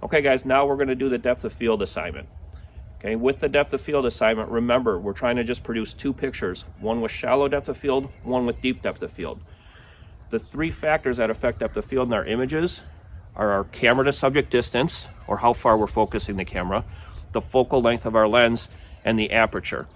Okay guys, now we're going to do the depth of field assignment. Okay, with the depth of field assignment, remember we're trying to just produce two pictures, one with shallow depth of field, one with deep depth of field. The three factors that affect depth of field in our images are our camera to subject distance, or how far we're focusing the camera, the focal length of our lens, and the aperture.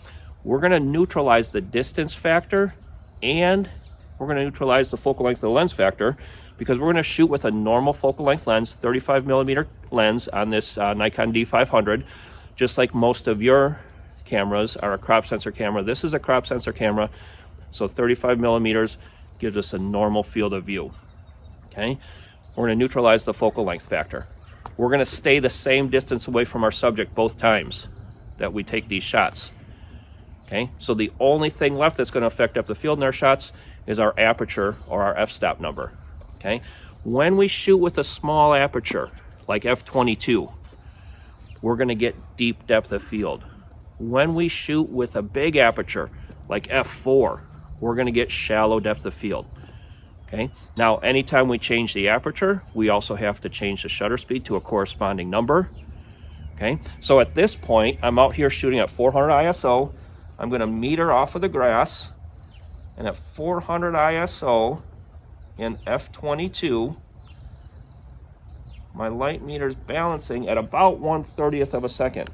We're going to neutralize the distance factor and we're going to neutralize the focal length of the lens factor because we're going to shoot with a normal focal length lens, 35mm lens on this Nikon D500, just like most of your cameras are a crop sensor camera. This is a crop sensor camera, so 35mm gives us a normal field of view. Okay, we're going to neutralize the focal length factor. We're going to stay the same distance away from our subject both times that we take these shots. Okay, so the only thing left that's going to affect depth of field in our shots is our aperture or our f-stop number. Okay, when we shoot with a small aperture like f/22, we're going to get deep depth of field. When we shoot with a big aperture like f4, we're going to get shallow depth of field. Okay, now anytime we change the aperture, we also have to change the shutter speed to a corresponding number. Okay, so at this point, I'm out here shooting at 400 ISO. I'm going to meter off of the grass, and at 400 ISO in f/22, my light meter is balancing at about 1/30th of a second.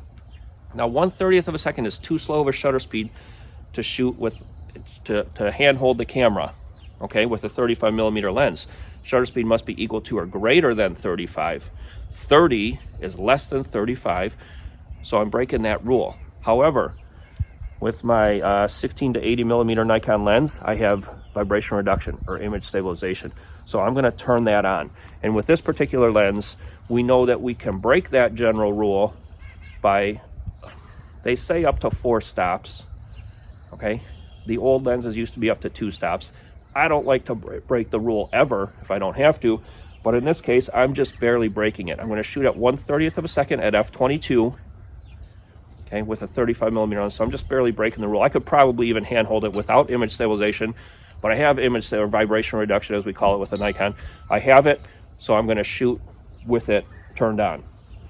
Now 1/30th of a second is too slow of a shutter speed to shoot with, to hand hold the camera, okay, with a 35mm lens. Shutter speed must be equal to or greater than 35. 30 is less than 35, so I'm breaking that rule. However, with my 16 to 80mm Nikon lens, I have vibration reduction or image stabilization. So I'm going to turn that on. And with this particular lens, we know that we can break that general rule by, they say up to 4 stops. Okay, the old lenses used to be up to 2 stops. I don't like to break the rule ever if I don't have to, but in this case, I'm just barely breaking it. I'm going to shoot at 1/30th of a second at f/22. Okay, with a 35mm lens, so I'm just barely breaking the rule. I could probably even handhold it without image stabilization, but I have image or vibration reduction, as we call it with the Nikon. I have it, so I'm going to shoot with it turned on.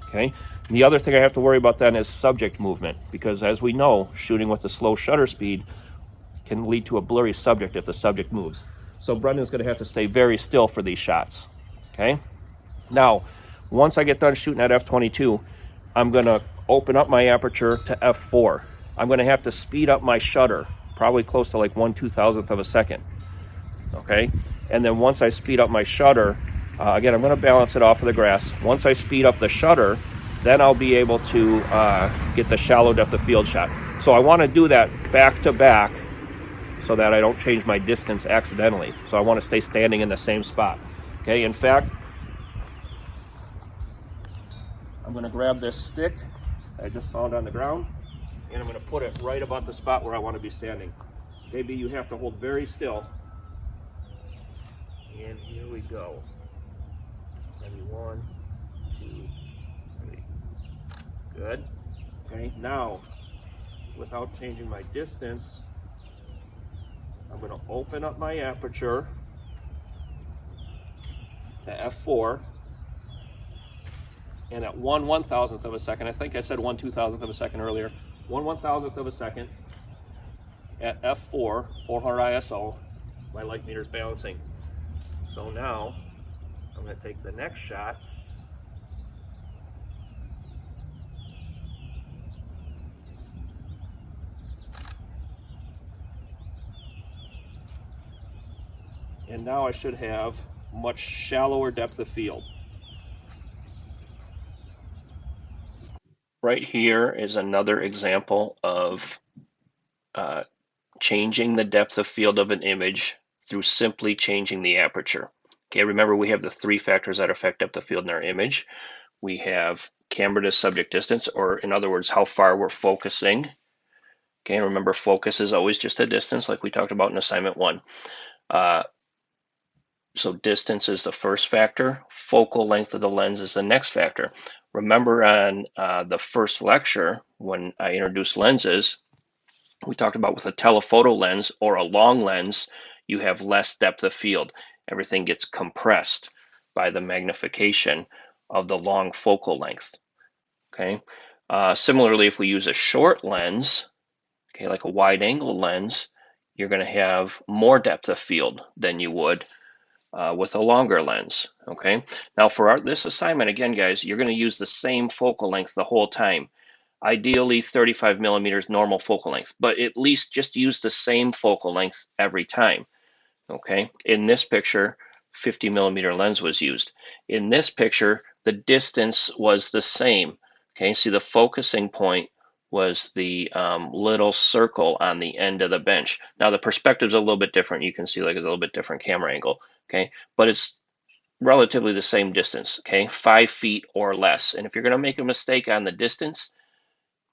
Okay, and the other thing I have to worry about then is subject movement, because as we know, shooting with a slow shutter speed can lead to a blurry subject if the subject moves. So Brendan's going to have to stay very still for these shots. Okay, now once I get done shooting at f/22, I'm going to open up my aperture to f4. I'm going to have to speed up my shutter, probably close to like 1/2000th of a second. Okay, and then once I speed up my shutter, again, I'm going to balance it off of the grass. Once I speed up the shutter, then I'll be able to get the shallow depth of field shot. So I want to do that back to back so that I don't change my distance accidentally. So I want to stay standing in the same spot. Okay, in fact, I'm going to grab this stick I just found on the ground, and I'm going to put it right about the spot where I want to be standing. Maybe you have to hold very still. And here we go. Maybe 1, 2, 3. Good. Okay, now, without changing my distance, I'm going to open up my aperture to f4. And at 1/1000th of a second, I think I said 1/2000th of a second earlier, 1/1000th of a second at f4, 400 ISO, my light meter's balancing. So now I'm going to take the next shot. And now I should have much shallower depth of field. Right here is another example of changing the depth of field of an image through simply changing the aperture. Okay, remember we have the 3 factors that affect depth of field in our image. We have camera to subject distance, or in other words, how far we're focusing. Okay, remember focus is always just a distance like we talked about in assignment 1. So distance is the first factor, focal length of the lens is the next factor. Remember on the first lecture when I introduced lenses, we talked about with a telephoto lens or a long lens, you have less depth of field. Everything gets compressed by the magnification. of the long focal length. Okay. Similarly, if we use a short lens, okay, like a wide angle lens, you're going to have more depth of field than you would with a longer lens. Okay. Now for this assignment, again, guys, you're going to use the same focal length the whole time. Ideally 35 millimeters normal focal length, but at least just use the same focal length every time. Okay. In this picture, 50 millimeter lens was used. In this picture, the distance was the same. Okay. See, the focusing point was the little circle on the end of the bench. Now the perspective is a little bit different. You can see like it's a little bit different camera angle. Okay. But it's relatively the same distance. Okay. 5 feet or less. And if you're going to make a mistake on the distance,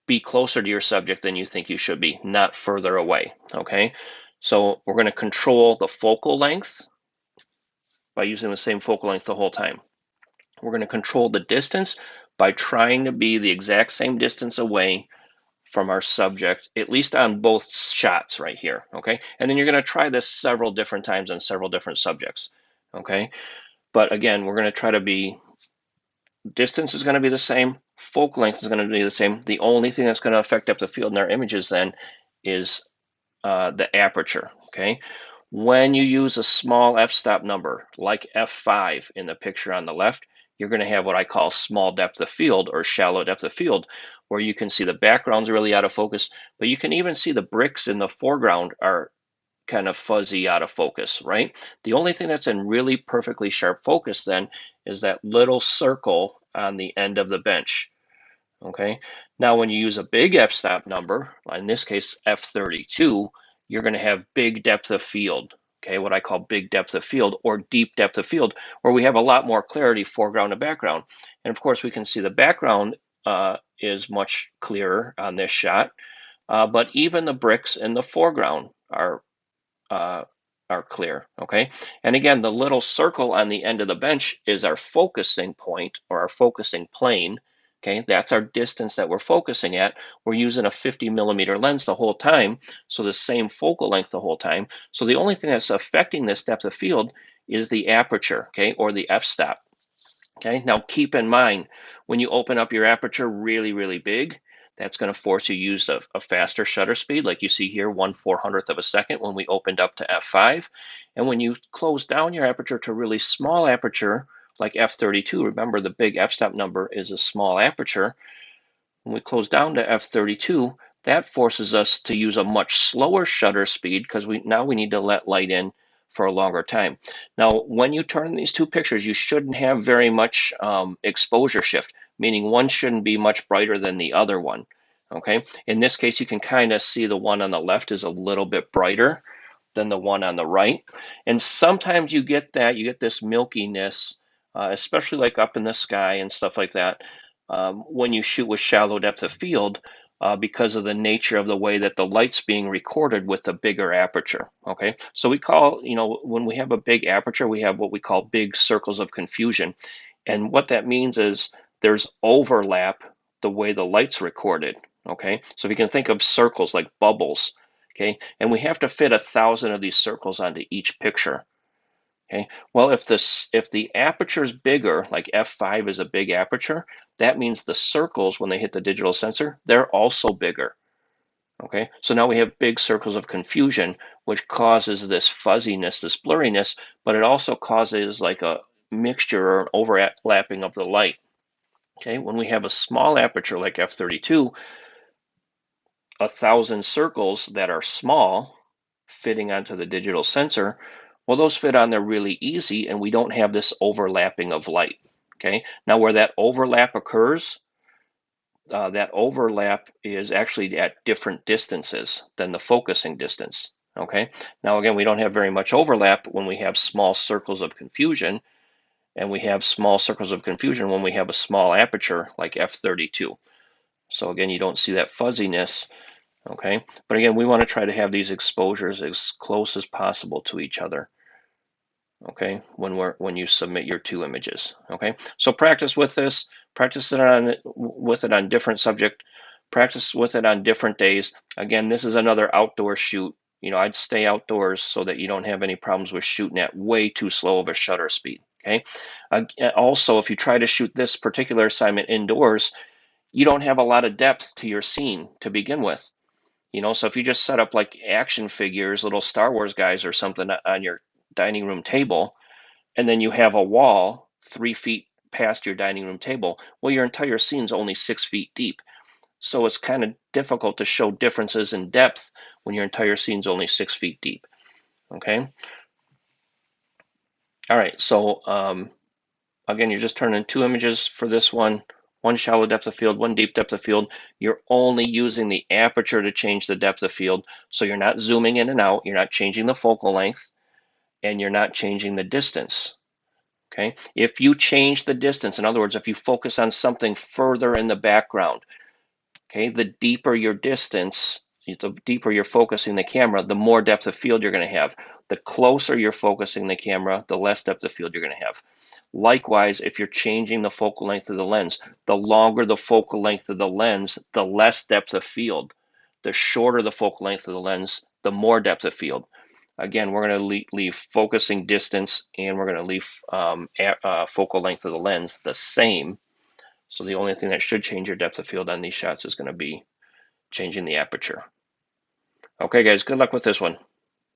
be closer to your subject than you think you should be, not further away. Okay. So we're going to control the focal length by using the same focal length the whole time. We're going to control the distance by trying to be the exact same distance away from our subject, at least on both shots right here, okay? And then you're going to try this several different times on several different subjects, okay? But again, we're going to try to be, distance is going to be the same, focal length is going to be the same. The only thing that's going to affect depth of field in our images then is the aperture, okay? When you use a small f-stop number, like f5 in the picture on the left, you're going to have what I call small depth of field or shallow depth of field, where you can see the background's really out of focus, but you can even see the bricks in the foreground are kind of fuzzy out of focus, right? The only thing that's in really perfectly sharp focus then is that little circle on the end of the bench. Okay. Now, when you use a big f-stop number, in this case f32, you're going to have big depth of field. Okay, what I call big depth of field or deep depth of field, where we have a lot more clarity foreground and background. And of course, we can see the background is much clearer on this shot, but even the bricks in the foreground uh, are clear. Okay, and again, the little circle on the end of the bench is our focusing point or our focusing plane. Okay, that's our distance that we're focusing at. We're using a 50 millimeter lens the whole time, so the same focal length the whole time. So the only thing that's affecting this depth of field is the aperture, okay, or the f-stop. Okay, now keep in mind, when you open up your aperture really, really big, that's going to force you to use a faster shutter speed, like you see here, 1/400th of a second when we opened up to f5. And when you close down your aperture to really small aperture, like f32, remember the big f-stop number is a small aperture. When we close down to f32, that forces us to use a much slower shutter speed because now we need to let light in for a longer time. Now, when you turn these two pictures, you shouldn't have very much exposure shift, meaning one shouldn't be much brighter than the other one. Okay, in this case, you can kind of see the one on the left is a little bit brighter than the one on the right. And sometimes you get that, you get this milkiness, especially like up in the sky and stuff like that, when you shoot with shallow depth of field, because of the nature of the way that the light's being recorded with a bigger aperture. Okay, so we call, when we have a big aperture, we have what we call big circles of confusion. And what that means is there's overlap the way the light's recorded. Okay, so if you can think of circles like bubbles, okay, and we have to fit 1,000 of these circles onto each picture. Okay, well, if the aperture is bigger, like f5 is a big aperture, that means the circles, when they hit the digital sensor, they're also bigger. Okay, so now we have big circles of confusion, which causes this fuzziness, this blurriness, but it also causes like a mixture or an overlapping of the light. Okay, when we have a small aperture like f32, 1,000 circles that are small fitting onto the digital sensor, well, those fit on there really easy, and we don't have this overlapping of light. Okay, now where that overlap occurs, that overlap is actually at different distances than the focusing distance. Okay, now again, we don't have very much overlap when we have small circles of confusion, and we have small circles of confusion when we have a small aperture like f32. So again, you don't see that fuzziness. Okay, but again, we want to try to have these exposures as close as possible to each other. Okay, when you submit your two images. Okay, so practice with this. Practice with it on different subject. Practice with it on different days. Again, this is another outdoor shoot. I'd stay outdoors so that you don't have any problems with shooting at way too slow of a shutter speed. Okay. Also, if you try to shoot this particular assignment indoors, you don't have a lot of depth to your scene to begin with. So if you just set up like action figures, little Star Wars guys or something on your dining room table, and then you have a wall 3 feet past your dining room table, well, your entire scene's only 6 feet deep. So it's kind of difficult to show differences in depth when your entire scene's only 6 feet deep. Okay. All right. So again, you're just turning 2 images for this one shallow depth of field, one deep depth of field. You're only using the aperture to change the depth of field. So you're not zooming in and out. You're not changing the focal length, and you're not changing the distance. Okay. If you change the distance, in other words, if you focus on something further in the background, okay, the deeper your distance, the deeper you're focusing the camera, the more depth of field you're going to have. The closer you're focusing the camera, the less depth of field you're going to have. Likewise, if you're changing the focal length of the lens, the longer the focal length of the lens, the less depth of field. The shorter the focal length of the lens, the more depth of field. Again, we're going to leave focusing distance, and we're going to leave focal length of the lens the same. So the only thing that should change your depth of field on these shots is going to be changing the aperture. Okay, guys, good luck with this one.